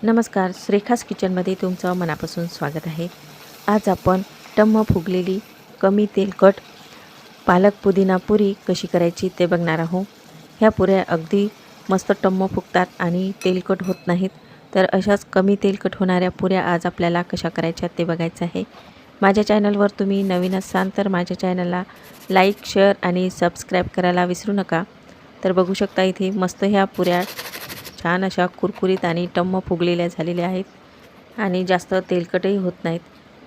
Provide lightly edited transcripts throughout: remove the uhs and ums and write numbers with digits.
नमस्कार, श्रेखास किचनमध्ये तुमचं मनापासून स्वागत आहे। आज आपण टम्म फुगलेली कमी तेलकट पालक पुदिना पुरी कशी करायची ते बघणार आहोत। ह्या पुऱ्या अगदी मस्त टम्म फुगतात आणि तेलकट होत नाहीत। तर अशाच कमी तेलकट होणाऱ्या पुऱ्या आज आपल्याला कशा करायच्या ते बघायचं आहे। माझ्या चॅनलवर तुम्ही नवीन असाल तर माझ्या चॅनलला लाईक, शेअर आणि सबस्क्राईब करायला विसरू नका। तर बघू शकता इथे मस्त ह्या पुऱ्या छान अशा कुरकुरीत आणि टम्म फुगलेल्या झालेल्या आहेत आणि जास्त तेलकटही होत नाहीत।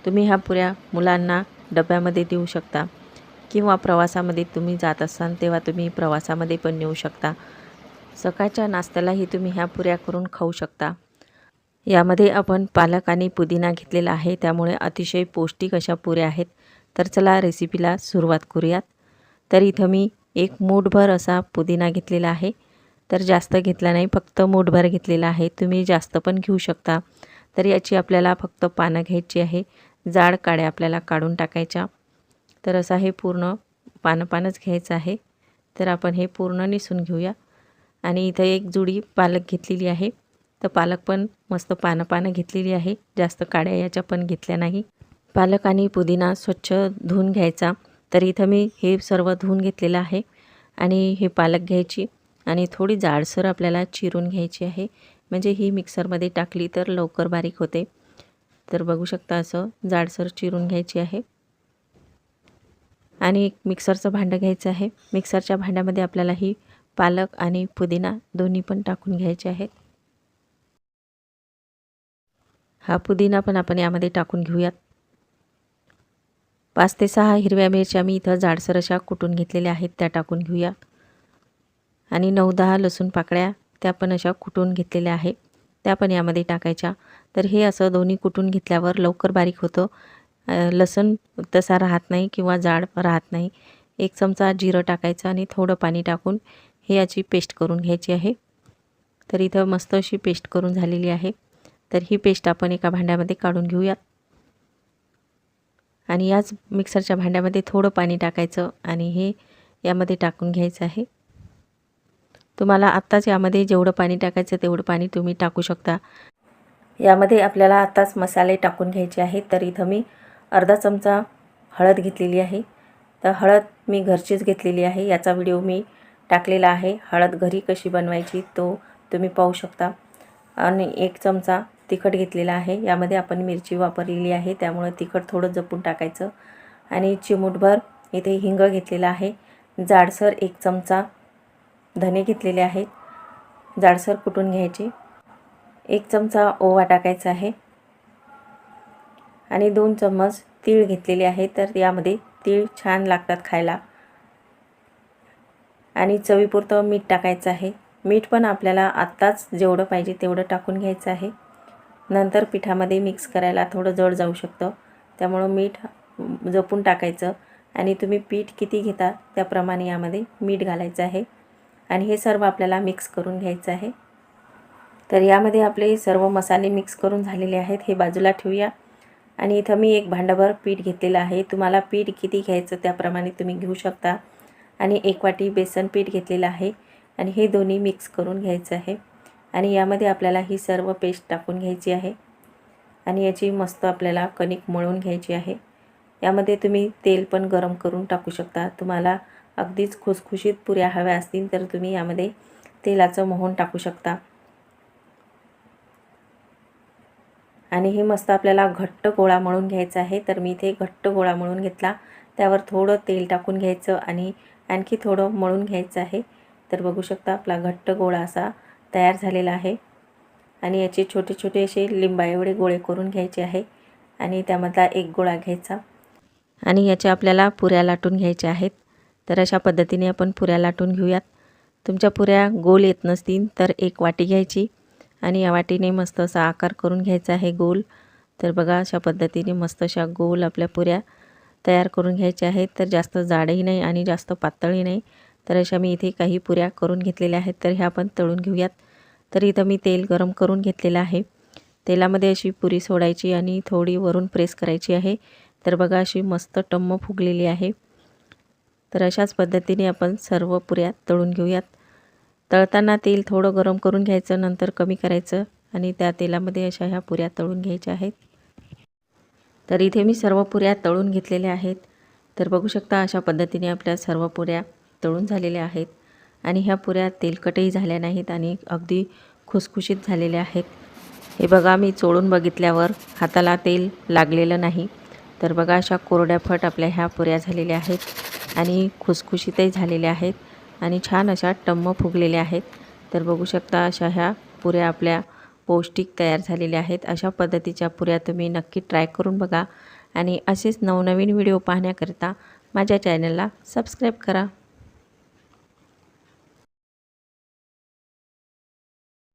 तुम्ही ह्या पुऱ्या मुलांना डब्यामध्ये देऊ शकता किंवा प्रवासामध्ये तुम्ही जात असाल तेव्हा तुम्ही प्रवासामध्ये पण नेऊ शकता। सकाळच्या नाश्त्यालाही तुम्ही ह्या पुऱ्या करून खाऊ शकता। यामध्ये आपण पालक आणि पुदिना घेतलेला आहे, त्यामुळे अतिशय पौष्टिक अशा पुऱ्या आहेत। तर चला रेसिपीला सुरुवात करूयात। तर इथं मी एक मूठभर असा पुदिना घेतलेला आहे। तर जास्त घेतला नाही, फक्त मूठभर घेतलेला आहे। तुम्ही जास्त पण घेऊ शकता। तर याची आपल्याला फक्त पानं घ्यायची आहे, जाड काड्या आपल्याला काढून टाकायच्या। तर असं हे पूर्ण पानच घ्यायचं आहे। तर आपण हे पूर्ण निसून घेऊया। आणि इथं एक जुडी पालक घेतलेली आहे। तर पालक पण मस्त पानं घेतलेली आहे, जास्त काड्या याच्या पण घेतल्या नाही। पालक आणि पुदिना स्वच्छ धुवून घ्यायचा। तर इथं मी हे सर्व धुवून घेतलेलं आहे आणि हे पालक घ्यायची आणि थोडी जाडसर आपल्याला चिरून घ्यायची आहे, म्हणजे ही मिक्सरमध्ये टाकली तर लवकर बारीक होते। तर बघू शकता असं जाडसर चिरून घ्यायची आहे। आणि एक मिक्सरचं भांडं घ्यायचं आहे। मिक्सरच्या भांड्यामध्ये आपल्याला ही पालक आणि पुदिना दोन्ही पण टाकून घ्यायचे आहेत। हा पुदिना पण आपण यामध्ये टाकून घेऊयात। 5 ते 6 हिरव्या मिरच्या मी इथं जाडसर अशा कुटून घेतलेल्या आहेत, त्या टाकून घेऊया। आणि 9-10 लसूण पाकळ्या त्या पण अशा कुटून घेतलेल्या आहेत, त्या पण यामध्ये टाकायच्या। तर हे असं दोन्ही कुटून घेतल्यावर लवकर बारीक होतं। लसूण तसा राहत नाही किंवा जाड राहत नाही। 1 चमचा जिरं टाकायचं आणि थोडं पाणी टाकून हे याची पेस्ट करून घ्यायची आहे। तर इथं मस्त अशी पेस्ट करून झालेली आहे। तर ही पेस्ट आपण एका भांड्यामध्ये काढून घेऊयात। आणि याच मिक्सरच्या भांड्यामध्ये थोडं पाणी टाकायचं आणि हे यामध्ये टाकून घ्यायचं आहे। तुम्हाला आत्ताच यामध्ये जेवढं पाणी टाकायचं तेवढं पाणी तुम्ही टाकू शकता। यामध्ये आपल्याला आत्ताच मसाले टाकून घ्यायचे आहेत। तर इथं मी अर्धा चमचा हळद घेतलेली आहे। तर हळद मी घरचीच घेतलेली आहे, याचा व्हिडिओ मी टाकलेला आहे। हळद घरी कशी बनवायची तो तुम्ही पाहू शकता। आणि 1 चमचा तिखट घेतलेला आहे, यामध्ये आपण मिरची वापरलेली आहे त्यामुळे तिखट थोडं जपून टाकायचं। आणि चिमूटभर इथे हिंग घेतलेला आहे। जाडसर 1 चमचा धने घेतलेले आहेत, जाडसर कुटून घ्यायचे। 1 चमचा ओवा टाकायचा आहे आणि 2 चम्मच तीळ घेतलेले आहेत। तर यामध्ये तीळ छान लागतात खायला। आणि चवीपुरतं मीठ टाकायचं आहे। मीठ पण आपल्याला आत्ताच जेवढं पाहिजे तेवढं टाकून घ्यायचं आहे, नंतर पिठामध्ये मिक्स करायला थोडं जड जाऊ शकतं, त्यामुळे मीठ जपून टाकायचं। आणि तुम्ही पीठ किती घेता त्याप्रमाणे यामध्ये मीठ घालायचं आहे आणि हे सर्व आपल्याला मिक्स करून घ्यायचं आहे। तर यामध्ये आपले सर्व मसाले मिक्स करून झालेले आहेत, हे बाजूला ठेवूया। आणि इथं मी 1 भांडभर पीठ घेतलेलं आहे, तुम्हाला पीठ किती घ्यायचं त्याप्रमाणे तुम्ही घेऊ शकता। आणि 1 वाटी बेसन पीठ घेतलेलं आहे आणि हे दोन्ही मिक्स करून घ्यायचं आहे। आणि यामध्ये आपल्याला ही सर्व पेस्ट टाकून घ्यायची आहे आणि याची मस्त आपल्याला कणिक मळून घ्यायची आहे। यामध्ये तुम्ही तेल पण गरम करून टाकू शकता। तुम्हाला अगदीच खुसखुशीत पुऱ्या हव्या असतील तर तुम्ही यामध्ये तेलाचं मोहन टाकू शकता। आणि हे मस्त आपल्याला घट्ट गोळा मळून घ्यायचा आहे। तर मी इथे घट्ट गोळा मळून घेतला, त्यावर थोडं तेल टाकून घ्यायचं आणि आणखी थोडं मळून घ्यायचं आहे। तर बघू शकता आपला घट्ट गोळा असा तयार झालेला आहे। आणि याचे छोटे छोटे असे लिंबा एवढे गोळे करून घ्यायचे आहे आणि त्यामधला 1 गोळा घ्यायचा आणि याच्या आपल्याला पुऱ्या लाटून घ्यायच्या आहेत। तर अशा पद्धतीने आपण पुऱ्या लाटून घेऊयात। तुमच्या पुऱ्या गोल येत नसतील तर 1 वाटी घ्यायची आणि या वाटीने मस्त असा आकार करून घ्यायचा आहे गोल। तर बघा अशा पद्धतीने मस्त अशा गोल आपल्या पुऱ्या तयार करून घ्यायच्या आहेत। तर जास्त जाडही नाही आणि जास्त पातळही नाही। तर अशा मी इथे काही पुऱ्या करून घेतलेल्या आहेत, तर ह्या आपण तळून घेऊयात। तर इथं मी तेल गरम करून घेतलेलं आहे, तेलामध्ये अशी पुरी सोडायची आणि थोडी वरून प्रेस करायची आहे। तर बघा अशी मस्त टम्म फुगलेली आहे। तर अशाच पद्धतीने आपण सर्व पुऱ्या तळून घेऊयात। तळताना तेल थोडं गरम करून घ्यायचं, नंतर कमी करायचं आणि त्या तेलामध्ये अशा ह्या पुऱ्या तळून घ्यायच्या आहेत। तर इथे मी सर्व पुऱ्या तळून घेतलेल्या आहेत। तर बघू शकता अशा पद्धतीने आपल्या सर्व पुऱ्या तळून झालेल्या आहेत आणि ह्या पुऱ्या तेलकटही झाल्या नाहीत आणि अगदी खुसखुशीत झालेल्या आहेत। हे बघा मी चोळून बघितल्यावर हाताला तेल लागलेलं नाही। तर बघा अशा कोरड्याफट आपल्या ह्या पुऱ्या झालेल्या आहेत आणि खुसखुशीतही झालेल्या आहेत आणि छान अशा टम्म फुगलेल्या आहेत। तर बघू शकता अशा ह्या पुऱ्या आपल्या पौष्टिक तयार झालेल्या आहेत। अशा पद्धतीच्या पुऱ्या तुम्ही नक्की ट्राय करून बघा आणि असेच नवनवीन व्हिडिओ पाहण्याकरिता माझ्या चॅनलला सबस्क्राईब करा।